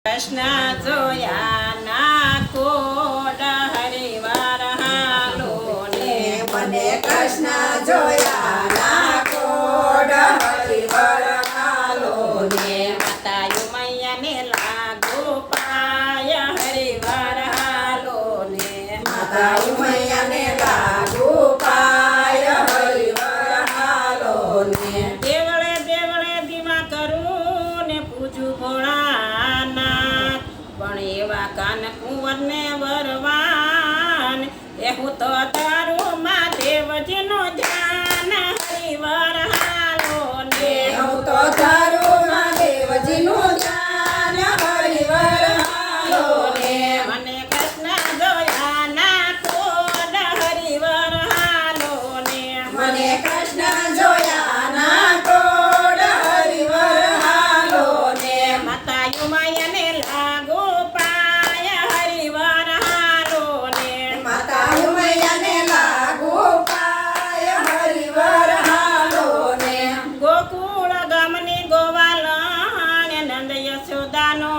કૃષ્ણ જોયા ના કોડ હરિવાર હાલો ને મને કૃષ્ણ જોયા ના કોડ હરિવાર હાલો ને માતાયું મૈયાને લાગુ પાય હરિવાર હાલો ને માતાયું મૈયાને લાગુ પાય હરિવાર હાલો ને દેવળે દેવળે દીવા કરું ને પૂજું ભોળાનાથ પણ એવા કાન કુંવરને વરવાન એવું તો તારું મહાદેવજીનો ધ્યાન હરિવાર હાલો ને હું તો તારું મહાદેવજીનું ધ્યાન હરિવાર હાલો ને મને કૃષ્ણ જોયા ના કોડ હરિવાર હાલો ને મને કૃષ્ણ જોયા ના કોડ હરિવાર હાલો ને માતાયું માયાને લાગુ પાય હરિવાર હાલો ને માતાયું મૈયાને લાગુ પાય હરિવાર હાલો ને ગોકુળ ગામની ગોવાલણ નંદ યશોદાનો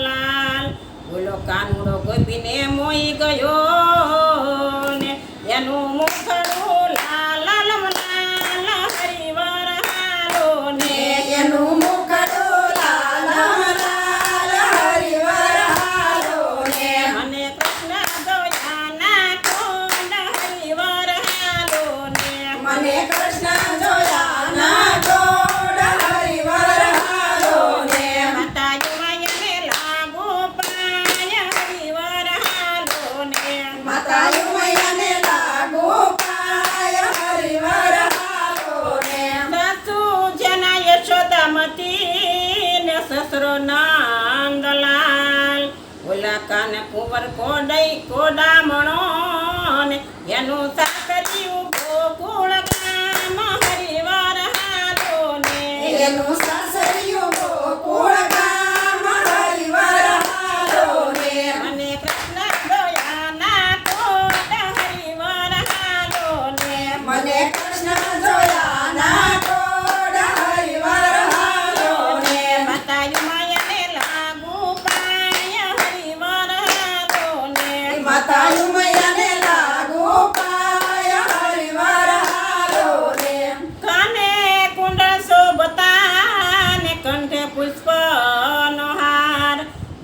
લાલ બોલો કાનુડો ગોપીને મોઈ ગયો ને એનું મુખડું લાલ લાલ હરિવાર હાલો ને એનું મુખડું લાલ લાલ હરિવાર હાલો ને મને કૃષ્ણ જોયા ના કોડ હરિવાર હાલો ને મને કૃષ્ણ જોયા ના કોડ હરિવાર હાલો ને માતાજી માયાને લાગુ પાય હરિવાર હાલો ને માતાયું મૈયાને લાગુ પાય હરિવાર હાલો ને સાસુ જેના યશોદામતી ને સસરો નંદલાલ ઓલા કાને કુંવર કોડામણો ને એનું સાકરિયું ગોકુળ ગામ હરિવાર હાલો ને એનું સાસરિયું ગોકુળ ગામ હરિવાર હાલો ને મને કૃષ્ણ જોયા ના કોડ હરિવાર હાલો ને મને કૃષ્ણ જોયા ના કોડ હરિવાર હાલો ને માતાજી માયાને લાગુ પાય હરિવાર હાલો ને માતાયું મૈયાને લાગુ પાય હરિવાર હાલો ને કાને કુંડળ શોભતા ને કંઠે પુષ્પનો હાર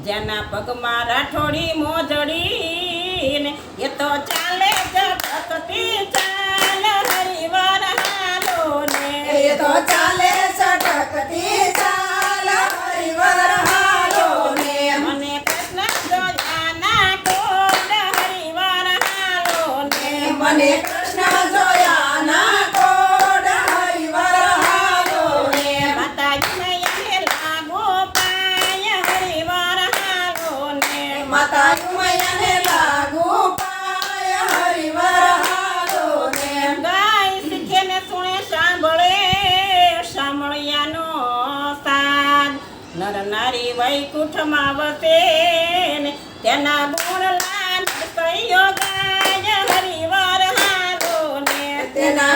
જેના પગમાં રાઠોડી મોજડી ને એ તો ચાલે જગતથી ચાલ હરિવાર હાલો ને એ તો ચાલે સટકતી ચાલ હરિવાર હાલો ને મને કૃષ્ણ જોયા ના કોડ હરિવાર હાલો ને મને કૃષ્ણ જોયા ના કોડ હરિવાર હાલો ને માતાજી મૈયાને લાગુ પાય હરિવાર હાલો ને માતાયું મૈયાને લાગુ પાય હરિવાર હાલો ને ગાય શીખે ને સુણે સાંભળે સાંભળ્યાનો સાદ નર નારી વૈકુંઠમાં વસે ને તેના ગુણ લાન કયો ગાય હરિવાર હાલો ને તેના